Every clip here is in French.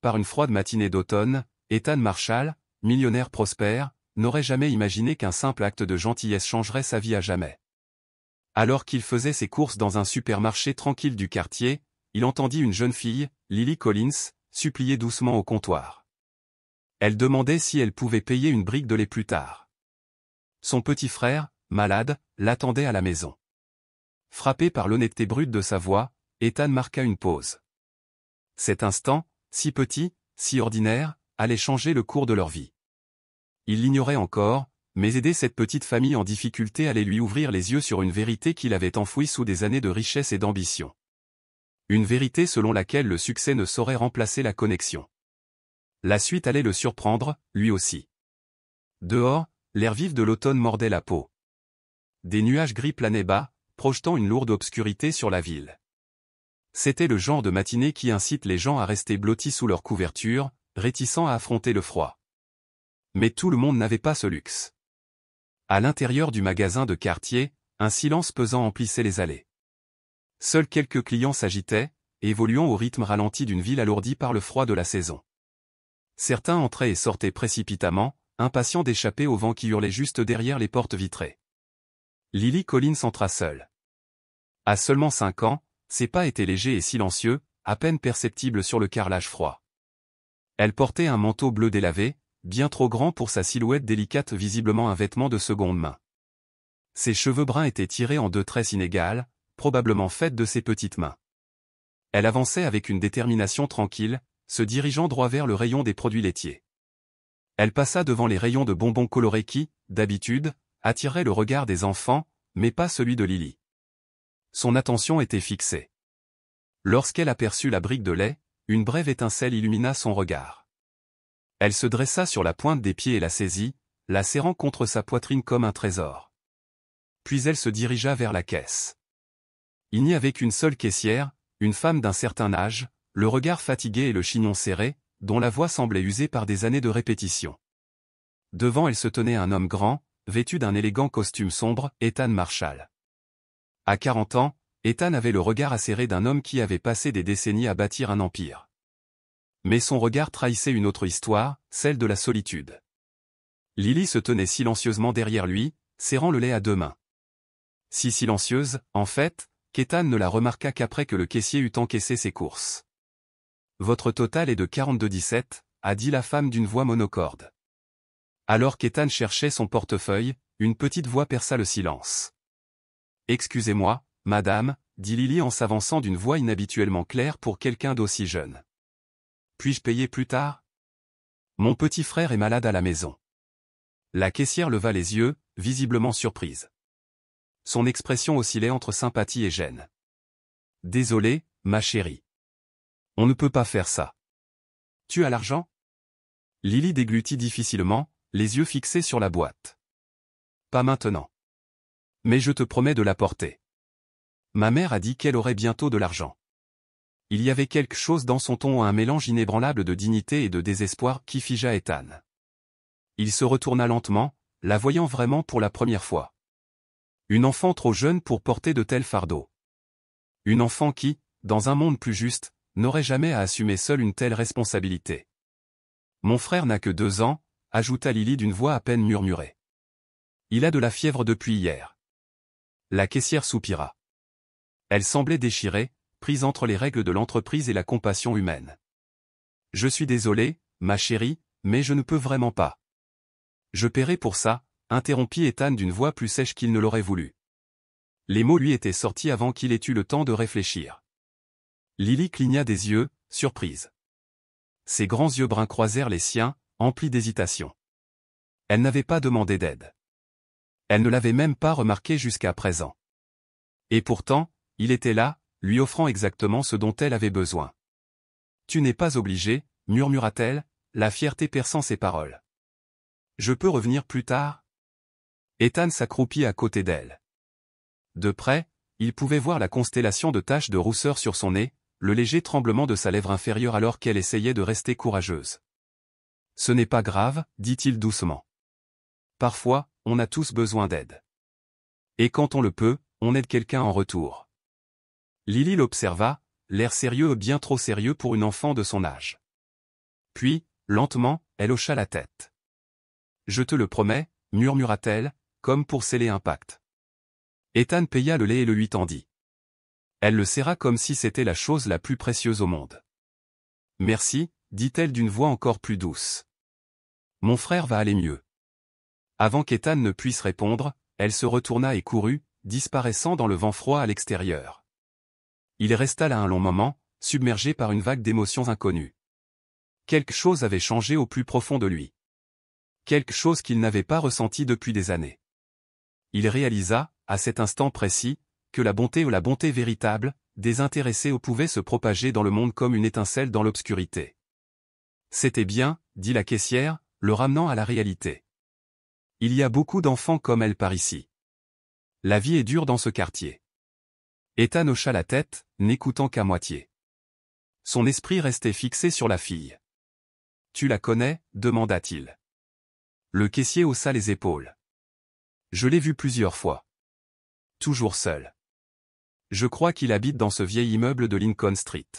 par une froide matinée d'automne, Ethan Marshall, millionnaire prospère, n'aurait jamais imaginé qu'un simple acte de gentillesse changerait sa vie à jamais. Alors qu'il faisait ses courses dans un supermarché tranquille du quartier, il entendit une jeune fille, Lily Collins, supplier doucement au comptoir. Elle demandait si elle pouvait payer une brique de lait plus tard. Son petit frère, malade, l'attendait à la maison. Frappé par l'honnêteté brute de sa voix, Ethan marqua une pause. Cet instant, si petit, si ordinaire, allait changer le cours de leur vie. Il l'ignorait encore, mais aider cette petite famille en difficulté allait lui ouvrir les yeux sur une vérité qu'il avait enfouie sous des années de richesse et d'ambition. Une vérité selon laquelle le succès ne saurait remplacer la connexion. La suite allait le surprendre, lui aussi. Dehors, l'air vif de l'automne mordait la peau. Des nuages gris planaient bas, projetant une lourde obscurité sur la ville. C'était le genre de matinée qui incite les gens à rester blottis sous leur couverture, réticents à affronter le froid. Mais tout le monde n'avait pas ce luxe. À l'intérieur du magasin de quartier, un silence pesant emplissait les allées. Seuls quelques clients s'agitaient, évoluant au rythme ralenti d'une ville alourdie par le froid de la saison. Certains entraient et sortaient précipitamment, impatients d'échapper au vent qui hurlait juste derrière les portes vitrées. Lily Collins entra seule. À seulement 5 ans, ses pas étaient légers et silencieux, à peine perceptibles sur le carrelage froid. Elle portait un manteau bleu délavé, bien trop grand pour sa silhouette délicate, visiblement un vêtement de seconde main. Ses cheveux bruns étaient tirés en 2 tresses inégales, probablement faites de ses petites mains. Elle avançait avec une détermination tranquille, se dirigeant droit vers le rayon des produits laitiers. Elle passa devant les rayons de bonbons colorés qui, d'habitude, attiraient le regard des enfants, mais pas celui de Lily. Son attention était fixée. Lorsqu'elle aperçut la brique de lait, une brève étincelle illumina son regard. Elle se dressa sur la pointe des pieds et la saisit, la serrant contre sa poitrine comme un trésor. Puis elle se dirigea vers la caisse. Il n'y avait qu'une seule caissière, une femme d'un certain âge, le regard fatigué et le chignon serré, dont la voix semblait usée par des années de répétition. Devant elle se tenait un homme grand, vêtu d'un élégant costume sombre, Ethan Marshall. À 40 ans, Ethan avait le regard acéré d'un homme qui avait passé des décennies à bâtir un empire. Mais son regard trahissait une autre histoire, celle de la solitude. Lily se tenait silencieusement derrière lui, serrant le lait à 2 mains. Si silencieuse, en fait, qu'Ethan ne la remarqua qu'après que le caissier eut encaissé ses courses. « Votre total est de 42,17 », a dit la femme d'une voix monocorde. Alors qu'Ethan cherchait son portefeuille, une petite voix perça le silence. « Excusez-moi, madame », dit Lily en s'avançant d'une voix inhabituellement claire pour quelqu'un d'aussi jeune. « Puis-je payer plus tard ? Mon petit frère est malade à la maison. » La caissière leva les yeux, visiblement surprise. Son expression oscillait entre sympathie et gêne. « Désolé, ma chérie. On ne peut pas faire ça. Tu as l'argent ? » Lily déglutit difficilement, les yeux fixés sur la boîte. « Pas maintenant. Mais je te promets de l'apporter. Ma mère a dit qu'elle aurait bientôt de l'argent. » Il y avait quelque chose dans son ton, un mélange inébranlable de dignité et de désespoir qui figea Ethan. Il se retourna lentement, la voyant vraiment pour la première fois. Une enfant trop jeune pour porter de tels fardeaux. Une enfant qui, dans un monde plus juste, n'aurait jamais à assumer seule une telle responsabilité. « Mon frère n'a que 2 ans, » ajouta Lily d'une voix à peine murmurée. « Il a de la fièvre depuis hier. » La caissière soupira. Elle semblait déchirée, prise entre les règles de l'entreprise et la compassion humaine. « Je suis désolé, ma chérie, mais je ne peux vraiment pas. »« Je paierai pour ça », interrompit Ethan d'une voix plus sèche qu'il ne l'aurait voulu. Les mots lui étaient sortis avant qu'il ait eu le temps de réfléchir. Lily cligna des yeux, surprise. Ses grands yeux bruns croisèrent les siens, emplis d'hésitation. Elle n'avait pas demandé d'aide. Elle ne l'avait même pas remarqué jusqu'à présent. Et pourtant, il était là, lui offrant exactement ce dont elle avait besoin. « Tu n'es pas obligé, » murmura-t-elle, la fierté perçant ses paroles. « Je peux revenir plus tard ?» Ethan s'accroupit à côté d'elle. De près, il pouvait voir la constellation de taches de rousseur sur son nez, le léger tremblement de sa lèvre inférieure alors qu'elle essayait de rester courageuse. « Ce n'est pas grave, » dit-il doucement. « Parfois, on a tous besoin d'aide. Et quand on le peut, on aide quelqu'un en retour. » Lily l'observa, l'air sérieux bien trop sérieux pour une enfant de son âge. Puis, lentement, elle hocha la tête. « Je te le promets, murmura-t-elle, comme pour sceller un pacte. Ethan paya le lait et le lui tendit. Elle le serra comme si c'était la chose la plus précieuse au monde. « Merci, dit-elle d'une voix encore plus douce. Mon frère va aller mieux. » Avant qu'Ethan ne puisse répondre, elle se retourna et courut, disparaissant dans le vent froid à l'extérieur. Il resta là un long moment, submergé par une vague d'émotions inconnues. Quelque chose avait changé au plus profond de lui. Quelque chose qu'il n'avait pas ressenti depuis des années. Il réalisa, à cet instant précis, que la bonté ou la bonté véritable, désintéressée pouvait se propager dans le monde comme une étincelle dans l'obscurité. C'était bien, dit la caissière, le ramenant à la réalité. Il y a beaucoup d'enfants comme elle par ici. La vie est dure dans ce quartier. Ethan hocha la tête, n'écoutant qu'à moitié. Son esprit restait fixé sur la fille. « Tu la connais ?» demanda-t-il. Le caissier haussa les épaules. « Je l'ai vu plusieurs fois. Toujours seul. Je crois qu'il habite dans ce vieil immeuble de Lincoln Street.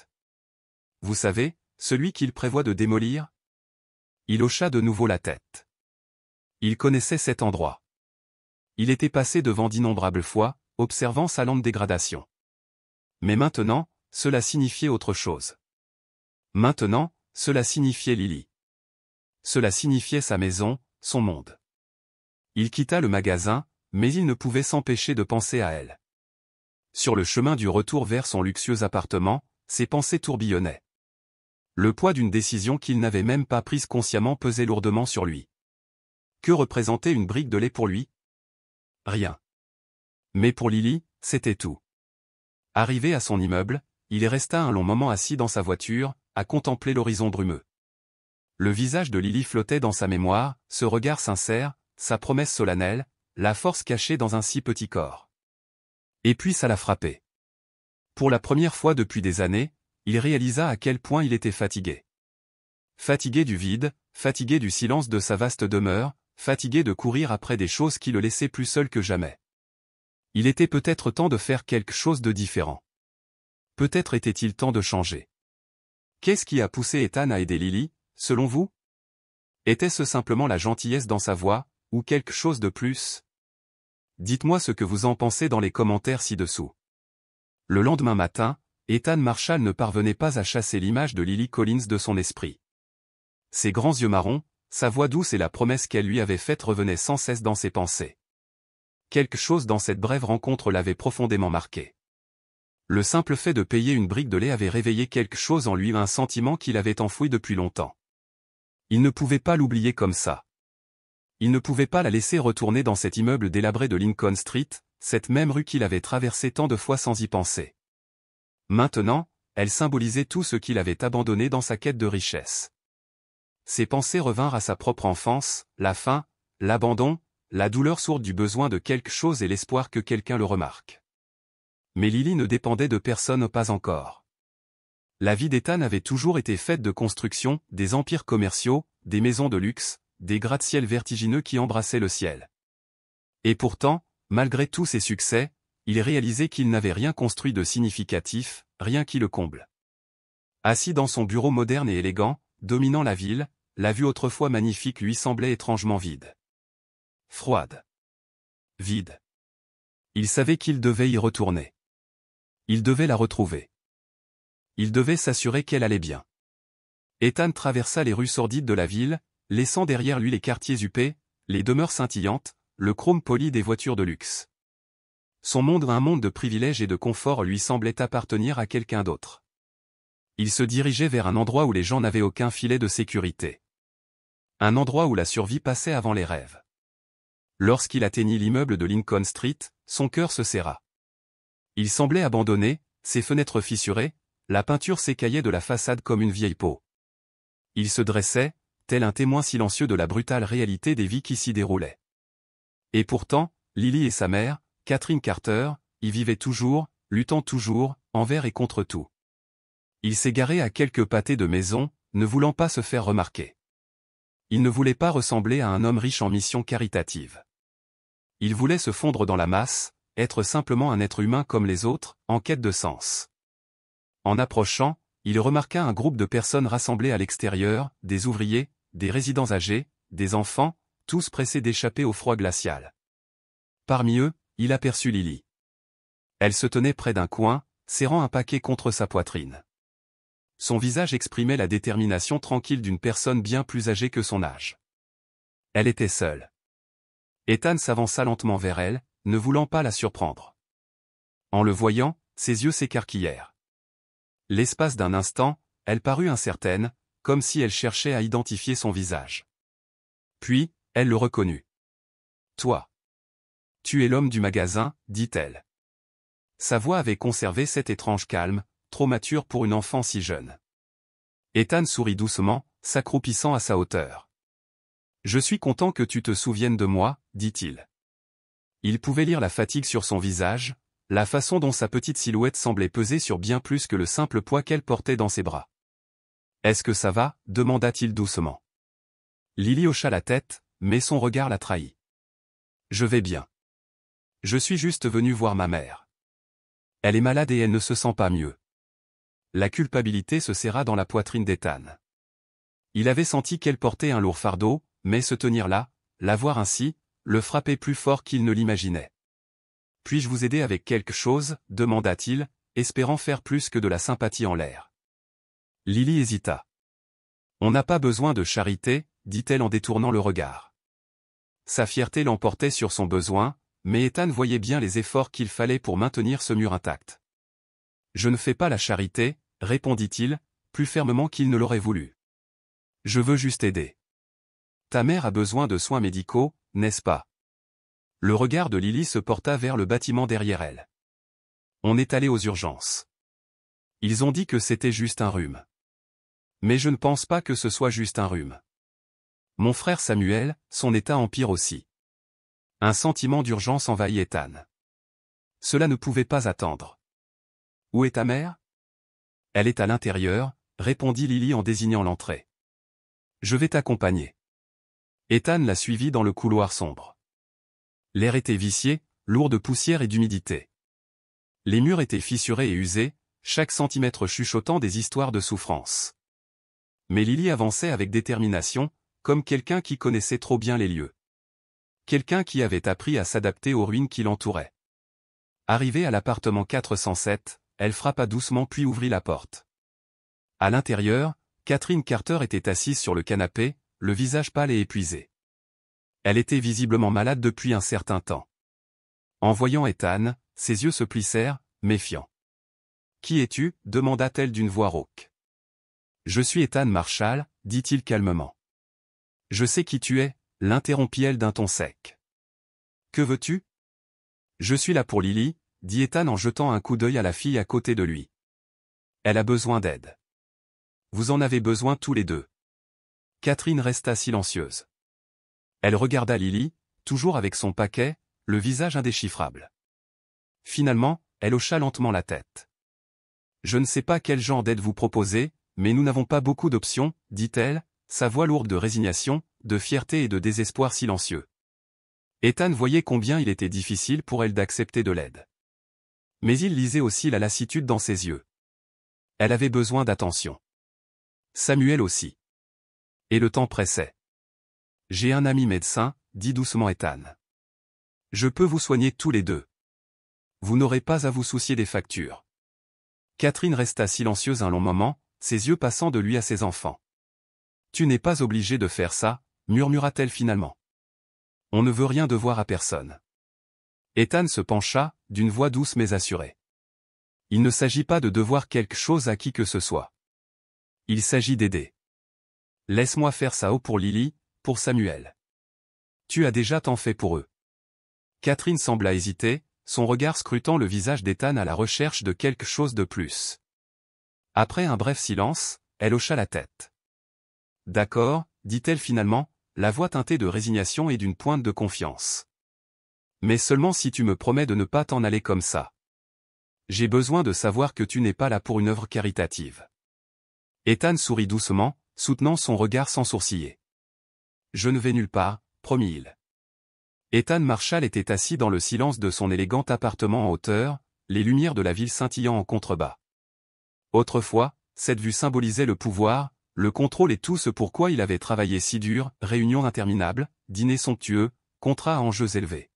Vous savez, celui qu'il prévoit de démolir ?» Il hocha de nouveau la tête. Il connaissait cet endroit. Il était passé devant d'innombrables fois, observant sa lente dégradation. Mais maintenant, cela signifiait autre chose. Maintenant, cela signifiait Lily. Cela signifiait sa maison, son monde. Il quitta le magasin, mais il ne pouvait s'empêcher de penser à elle. Sur le chemin du retour vers son luxueux appartement, ses pensées tourbillonnaient. Le poids d'une décision qu'il n'avait même pas prise consciemment pesait lourdement sur lui. Que représentait une brique de lait pour lui? Rien. Mais pour Lily, c'était tout. Arrivé à son immeuble, il resta un long moment assis dans sa voiture, à contempler l'horizon brumeux. Le visage de Lily flottait dans sa mémoire, ce regard sincère, sa promesse solennelle, la force cachée dans un si petit corps. Et puis ça l'a frappé. Pour la première fois depuis des années, il réalisa à quel point il était fatigué. Fatigué du vide, fatigué du silence de sa vaste demeure, fatigué de courir après des choses qui le laissaient plus seul que jamais. Il était peut-être temps de faire quelque chose de différent. Peut-être était-il temps de changer. Qu'est-ce qui a poussé Ethan à aider Lily, selon vous? Était-ce simplement la gentillesse dans sa voix, ou quelque chose de plus? Dites-moi ce que vous en pensez dans les commentaires ci-dessous. Le lendemain matin, Ethan Marshall ne parvenait pas à chasser l'image de Lily Collins de son esprit. Ses grands yeux marrons, sa voix douce et la promesse qu'elle lui avait faite revenaient sans cesse dans ses pensées. Quelque chose dans cette brève rencontre l'avait profondément marqué. Le simple fait de payer une brique de lait avait réveillé quelque chose en lui, un sentiment qu'il avait enfoui depuis longtemps. Il ne pouvait pas l'oublier comme ça. Il ne pouvait pas la laisser retourner dans cet immeuble délabré de Lincoln Street, cette même rue qu'il avait traversée tant de fois sans y penser. Maintenant, elle symbolisait tout ce qu'il avait abandonné dans sa quête de richesse. Ses pensées revinrent à sa propre enfance, la faim, l'abandon, la douleur sourde du besoin de quelque chose et l'espoir que quelqu'un le remarque. Mais Lily ne dépendait de personne, pas encore. La vie d'Ethan avait toujours été faite de constructions, des empires commerciaux, des maisons de luxe, des gratte-ciel vertigineux qui embrassaient le ciel. Et pourtant, malgré tous ses succès, il réalisait qu'il n'avait rien construit de significatif, rien qui le comble. Assis dans son bureau moderne et élégant, dominant la ville, la vue autrefois magnifique lui semblait étrangement vide. Froide. Vide. Il savait qu'il devait y retourner. Il devait la retrouver. Il devait s'assurer qu'elle allait bien. Ethan traversa les rues sordides de la ville, laissant derrière lui les quartiers huppés, les demeures scintillantes, le chrome poli des voitures de luxe. Son monde, un monde de privilèges et de confort, lui semblait appartenir à quelqu'un d'autre. Il se dirigeait vers un endroit où les gens n'avaient aucun filet de sécurité. Un endroit où la survie passait avant les rêves. Lorsqu'il atteignit l'immeuble de Lincoln Street, son cœur se serra. Il semblait abandonné, ses fenêtres fissurées, la peinture s'écaillait de la façade comme une vieille peau. Il se dressait, tel un témoin silencieux de la brutale réalité des vies qui s'y déroulaient. Et pourtant, Lily et sa mère, Catherine Carter, y vivaient toujours, luttant toujours, envers et contre tout. Il s'égarait à quelques pâtés de maison, ne voulant pas se faire remarquer. Il ne voulait pas ressembler à un homme riche en mission caritative. Il voulait se fondre dans la masse, être simplement un être humain comme les autres, en quête de sens. En approchant, il remarqua un groupe de personnes rassemblées à l'extérieur, des ouvriers, des résidents âgés, des enfants, tous pressés d'échapper au froid glacial. Parmi eux, il aperçut Lily. Elle se tenait près d'un coin, serrant un paquet contre sa poitrine. Son visage exprimait la détermination tranquille d'une personne bien plus âgée que son âge. Elle était seule. Ethan s'avança lentement vers elle, ne voulant pas la surprendre. En le voyant, ses yeux s'écarquillèrent. L'espace d'un instant, elle parut incertaine, comme si elle cherchait à identifier son visage. Puis, elle le reconnut. « Toi. Tu es l'homme du magasin, dit-elle. » Sa voix avait conservé cet étrange calme, trop mature pour une enfant si jeune. Ethan sourit doucement, s'accroupissant à sa hauteur. « Je suis content que tu te souviennes de moi, dit-il. » Il pouvait lire la fatigue sur son visage, la façon dont sa petite silhouette semblait peser sur bien plus que le simple poids qu'elle portait dans ses bras. « Est-ce que ça va » demanda-t-il doucement. Lily hocha la tête, mais son regard la trahit. « Je vais bien. Je suis juste venu voir ma mère. Elle est malade et elle ne se sent pas mieux. » La culpabilité se serra dans la poitrine d'Ethan. Il avait senti qu'elle portait un lourd fardeau, mais se tenir là, la voir ainsi, le frappait plus fort qu'il ne l'imaginait. « Puis-je vous aider avec quelque chose » demanda-t-il, espérant faire plus que de la sympathie en l'air. Lily hésita. « On n'a pas besoin de charité » dit-elle en détournant le regard. Sa fierté l'emportait sur son besoin, mais Ethan voyait bien les efforts qu'il fallait pour maintenir ce mur intact. « Je ne fais pas la charité » répondit-il, plus fermement qu'il ne l'aurait voulu. « Je veux juste aider. Ta mère a besoin de soins médicaux, n'est-ce pas ?» Le regard de Lily se porta vers le bâtiment derrière elle. « On est allé aux urgences. Ils ont dit que c'était juste un rhume. Mais je ne pense pas que ce soit juste un rhume. Mon frère Samuel, son état empire aussi. » Un sentiment d'urgence envahit Ethan. Cela ne pouvait pas attendre. « Où est ta mère ?»« Elle est à l'intérieur, » répondit Lily en désignant l'entrée. « Je vais t'accompagner. » Ethan la suivit dans le couloir sombre. L'air était vicié, lourd de poussière et d'humidité. Les murs étaient fissurés et usés, chaque centimètre chuchotant des histoires de souffrance. Mais Lily avançait avec détermination, comme quelqu'un qui connaissait trop bien les lieux. Quelqu'un qui avait appris à s'adapter aux ruines qui l'entouraient. Arrivée à l'appartement 407, elle frappa doucement puis ouvrit la porte. À l'intérieur, Catherine Carter était assise sur le canapé, le visage pâle et épuisé. Elle était visiblement malade depuis un certain temps. En voyant Ethan, ses yeux se plissèrent, méfiants. « Qui es-tu » demanda-t-elle d'une voix rauque. « Je suis Ethan Marshall » dit-il calmement. « Je sais qui tu es » l'interrompit-elle d'un ton sec. « Que veux-tu » ? « Je suis là pour Lily » dit Ethan en jetant un coup d'œil à la fille à côté de lui. « Elle a besoin d'aide. Vous en avez besoin tous les deux. » Catherine resta silencieuse. Elle regarda Lily, toujours avec son paquet, le visage indéchiffrable. Finalement, elle hocha lentement la tête. « Je ne sais pas quel genre d'aide vous proposez, mais nous n'avons pas beaucoup d'options, » dit-elle, sa voix lourde de résignation, de fierté et de désespoir silencieux. Ethan voyait combien il était difficile pour elle d'accepter de l'aide. Mais il lisait aussi la lassitude dans ses yeux. Elle avait besoin d'attention. Samuel aussi. Et le temps pressait. « J'ai un ami médecin » dit doucement Ethan. « Je peux vous soigner tous les deux. Vous n'aurez pas à vous soucier des factures. » Catherine resta silencieuse un long moment, ses yeux passant de lui à ses enfants. « Tu n'es pas obligé de faire ça » murmura-t-elle finalement. « On ne veut rien devoir à personne. » Ethan se pencha, d'une voix douce mais assurée. « Il ne s'agit pas de devoir quelque chose à qui que ce soit. Il s'agit d'aider. Laisse-moi faire ça pour Lily, pour Samuel. Tu as déjà tant fait pour eux. » Catherine sembla hésiter, son regard scrutant le visage d'Ethan à la recherche de quelque chose de plus. Après un bref silence, elle hocha la tête. « D'accord, » dit-elle finalement, la voix teintée de résignation et d'une pointe de confiance. « Mais seulement si tu me promets de ne pas t'en aller comme ça. J'ai besoin de savoir que tu n'es pas là pour une œuvre caritative. » Ethan sourit doucement, soutenant son regard sans sourciller. « Je ne vais nulle part, promit-il. » Ethan Marshall était assis dans le silence de son élégant appartement en hauteur, les lumières de la ville scintillant en contrebas. Autrefois, cette vue symbolisait le pouvoir, le contrôle et tout ce pourquoi il avait travaillé si dur, réunions interminables, dîners somptueux, contrats à enjeux élevés.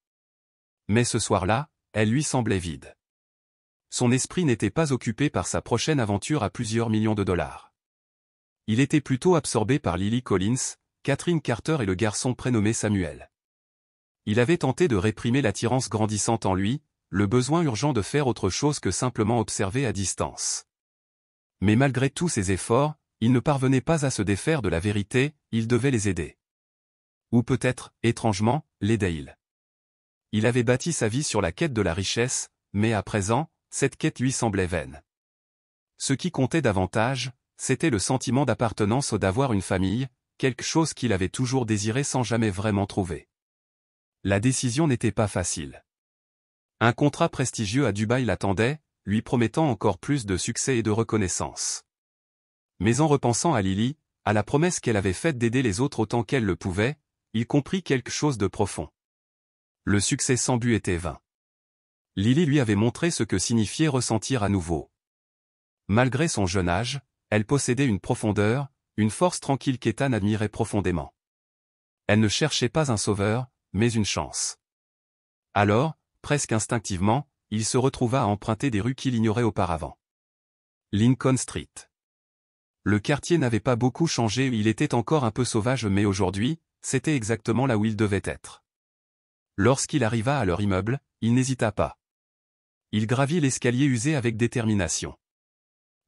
Mais ce soir-là, elle lui semblait vide. Son esprit n'était pas occupé par sa prochaine aventure à plusieurs millions de dollars. Il était plutôt absorbé par Lily Collins, Catherine Carter et le garçon prénommé Samuel. Il avait tenté de réprimer l'attirance grandissante en lui, le besoin urgent de faire autre chose que simplement observer à distance. Mais malgré tous ses efforts, il ne parvenait pas à se défaire de la vérité, il devait les aider. Ou peut-être, étrangement, l'aider-il. Il avait bâti sa vie sur la quête de la richesse, mais à présent, cette quête lui semblait vaine. Ce qui comptait davantage, c'était le sentiment d'appartenance ou d'avoir une famille, quelque chose qu'il avait toujours désiré sans jamais vraiment trouver. La décision n'était pas facile. Un contrat prestigieux à Dubaï l'attendait, lui promettant encore plus de succès et de reconnaissance. Mais en repensant à Lily, à la promesse qu'elle avait faite d'aider les autres autant qu'elle le pouvait, il comprit quelque chose de profond. Le succès sans but était vain. Lily lui avait montré ce que signifiait ressentir à nouveau. Malgré son jeune âge, elle possédait une profondeur, une force tranquille qu'Ethan admirait profondément. Elle ne cherchait pas un sauveur, mais une chance. Alors, presque instinctivement, il se retrouva à emprunter des rues qu'il ignorait auparavant. Lincoln Street. Le quartier n'avait pas beaucoup changé, il était encore un peu sauvage mais aujourd'hui, c'était exactement là où il devait être. Lorsqu'il arriva à leur immeuble, il n'hésita pas. Il gravit l'escalier usé avec détermination.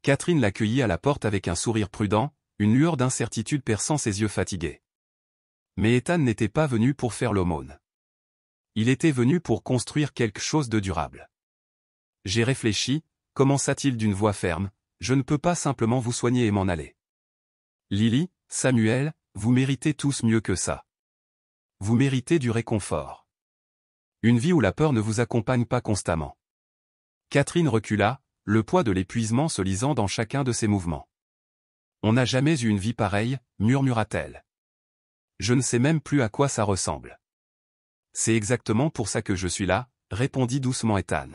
Catherine l'accueillit à la porte avec un sourire prudent, une lueur d'incertitude perçant ses yeux fatigués. Mais Ethan n'était pas venu pour faire l'aumône. Il était venu pour construire quelque chose de durable. J'ai réfléchi, commença-t-il d'une voix ferme, je ne peux pas simplement vous soigner et m'en aller. Lily, Samuel, vous méritez tous mieux que ça. Vous méritez du réconfort. Une vie où la peur ne vous accompagne pas constamment. Catherine recula, le poids de l'épuisement se lisant dans chacun de ses mouvements. On n'a jamais eu une vie pareille, murmura-t-elle. Je ne sais même plus à quoi ça ressemble. C'est exactement pour ça que je suis là, répondit doucement Ethan.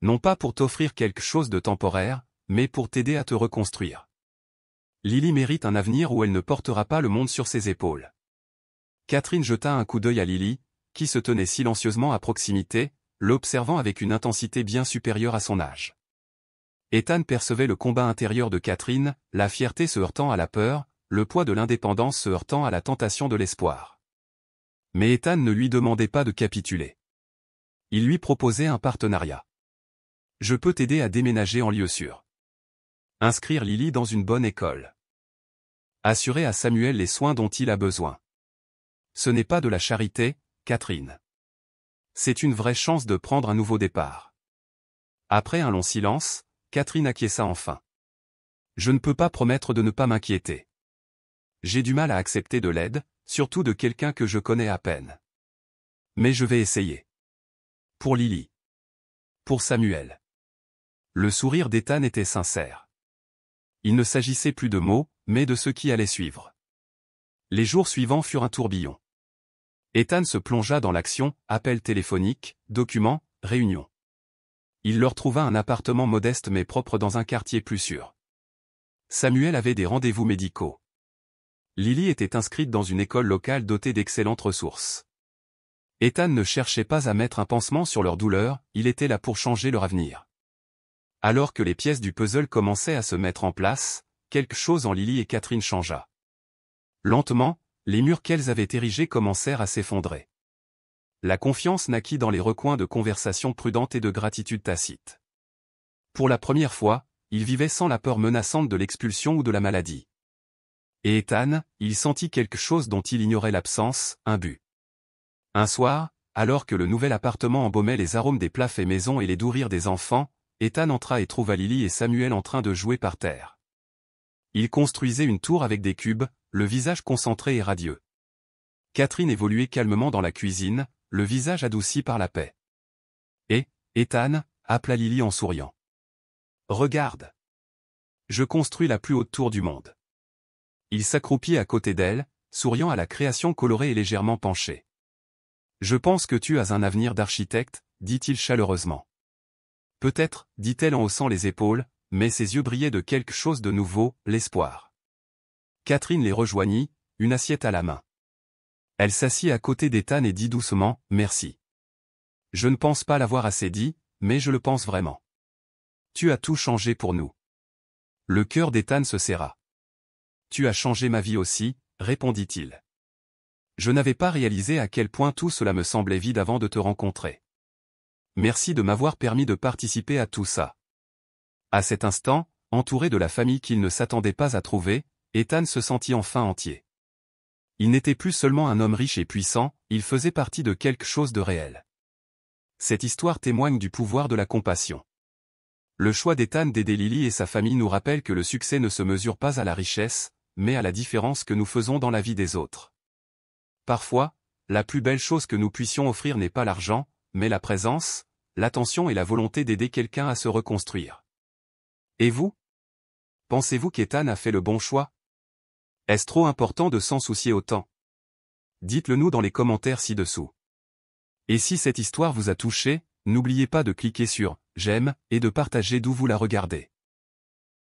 Non pas pour t'offrir quelque chose de temporaire, mais pour t'aider à te reconstruire. Lily mérite un avenir où elle ne portera pas le monde sur ses épaules. Catherine jeta un coup d'œil à Lily, qui se tenait silencieusement à proximité, l'observant avec une intensité bien supérieure à son âge. Ethan percevait le combat intérieur de Catherine, la fierté se heurtant à la peur, le poids de l'indépendance se heurtant à la tentation de l'espoir. Mais Ethan ne lui demandait pas de capituler. Il lui proposait un partenariat. Je peux t'aider à déménager en lieu sûr. Inscrire Lily dans une bonne école. Assurer à Samuel les soins dont il a besoin. Ce n'est pas de la charité, Catherine. C'est une vraie chance de prendre un nouveau départ. Après un long silence, Catherine acquiesça enfin. Je ne peux pas promettre de ne pas m'inquiéter. J'ai du mal à accepter de l'aide, surtout de quelqu'un que je connais à peine. Mais je vais essayer. Pour Lily. Pour Samuel. Le sourire d'Ethan était sincère. Il ne s'agissait plus de mots, mais de ce qui allait suivre. Les jours suivants furent un tourbillon. Ethan se plongea dans l'action, appels téléphoniques, documents, réunions. Il leur trouva un appartement modeste mais propre dans un quartier plus sûr. Samuel avait des rendez-vous médicaux. Lily était inscrite dans une école locale dotée d'excellentes ressources. Ethan ne cherchait pas à mettre un pansement sur leur douleur, il était là pour changer leur avenir. Alors que les pièces du puzzle commençaient à se mettre en place, quelque chose en Lily et Catherine changea. Lentement, les murs qu'elles avaient érigés commencèrent à s'effondrer. La confiance naquit dans les recoins de conversations prudentes et de gratitude tacite. Pour la première fois, ils vivaient sans la peur menaçante de l'expulsion ou de la maladie. Et Ethan, il sentit quelque chose dont il ignorait l'absence, un but. Un soir, alors que le nouvel appartement embaumait les arômes des plats faits maison et les doux rires des enfants, Ethan entra et trouva Lily et Samuel en train de jouer par terre. Ils construisaient une tour avec des cubes, le visage concentré et radieux. Catherine évoluait calmement dans la cuisine, le visage adouci par la paix. Et, Ethan, appela Lily en souriant. Regarde. Je construis la plus haute tour du monde. Il s'accroupit à côté d'elle, souriant à la création colorée et légèrement penchée. Je pense que tu as un avenir d'architecte, dit-il chaleureusement. Peut-être, dit-elle en haussant les épaules, mais ses yeux brillaient de quelque chose de nouveau, l'espoir. Catherine les rejoignit, une assiette à la main. Elle s'assit à côté d'Ethan et dit doucement « Merci. Je ne pense pas l'avoir assez dit, mais je le pense vraiment. Tu as tout changé pour nous. » Le cœur d'Ethan se serra. « Tu as changé ma vie aussi, » répondit-il. « Je n'avais pas réalisé à quel point tout cela me semblait vide avant de te rencontrer. Merci de m'avoir permis de participer à tout ça. » À cet instant, entouré de la famille qu'il ne s'attendait pas à trouver, Ethan se sentit enfin entier. Il n'était plus seulement un homme riche et puissant, il faisait partie de quelque chose de réel. Cette histoire témoigne du pouvoir de la compassion. Le choix d'Ethan d'aider Lily et sa famille nous rappelle que le succès ne se mesure pas à la richesse, mais à la différence que nous faisons dans la vie des autres. Parfois, la plus belle chose que nous puissions offrir n'est pas l'argent, mais la présence, l'attention et la volonté d'aider quelqu'un à se reconstruire. Et vous? Pensez-vous qu'Ethan a fait le bon choix? Est-ce trop important de s'en soucier autant? Dites-le nous dans les commentaires ci-dessous. Et si cette histoire vous a touché, n'oubliez pas de cliquer sur « J'aime » et de partager d'où vous la regardez.